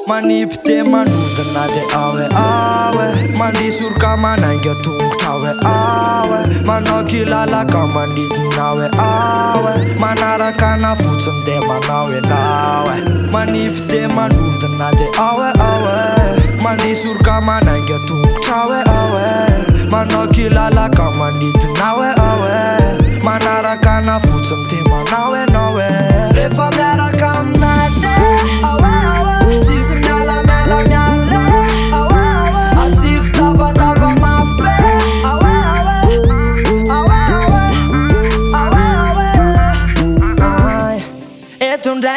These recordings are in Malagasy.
Manipte manudana de awe Mandisur manainga tungtawe awe Manokilala kamandis nawe awe Manarakana futsum de manawe nawe Manipte manudana de awe Mandisur manainga tungtawe awe Manokilala kamandis nawe awe Manarakana futsum de manawe nawe Refamera kamnate awe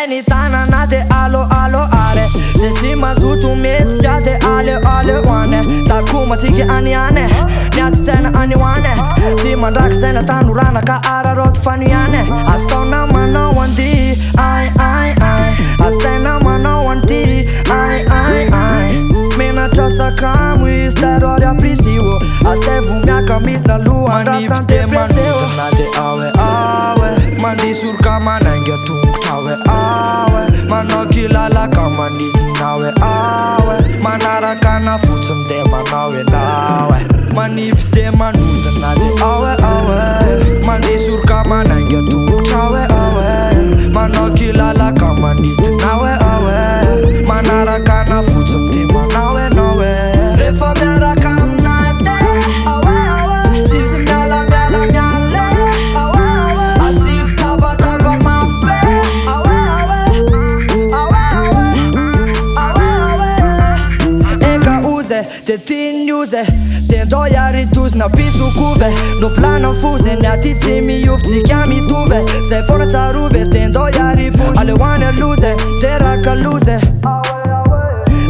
Ni tana na de alo are Se ti mazutu mes ja de ale wane Ta kuma tiki ani ane Nyati sena ani wane Ti man rak sena tanurana ka ara rot fani ane Asona mana wandi ai Asena mana wandi ai Mena trasa kamwis ta roria prisiwo Asevu miaka mis na lua Ratsante preseo de awe Mandisur manainga tungtawe awe Manokilala kamandis nawe awe Manarakana futsum de manawe nawe Manipte manudana de awe Mandisur manainga tungtawe awe Manokilala kamandis nawe awe Manarakana futsum de manawe nawe Refamera kamnate awe Sisimyala myala myale awe Asif taba mafbe Te tinjuze, te dojari tuz na picu kuve No plano fuze, nja ti cimi jufci kjami tuve Se forca ruve, te dojari push Ale wane luze, te raka luze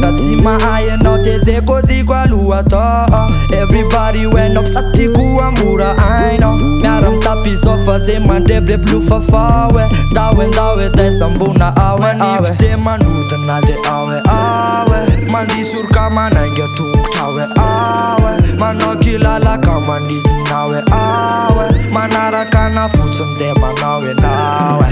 Razima aje note zeko zigwa lua to Everybody went up sati kuwa mura I know Mjaram tapi sofa se man deble plufa fawe Dawe te sambuna awe Manipte manudana de awe Mandisur manainga tungtawe awe Manokilala kamandis nawe awe Manarakana futsum de manawe nawe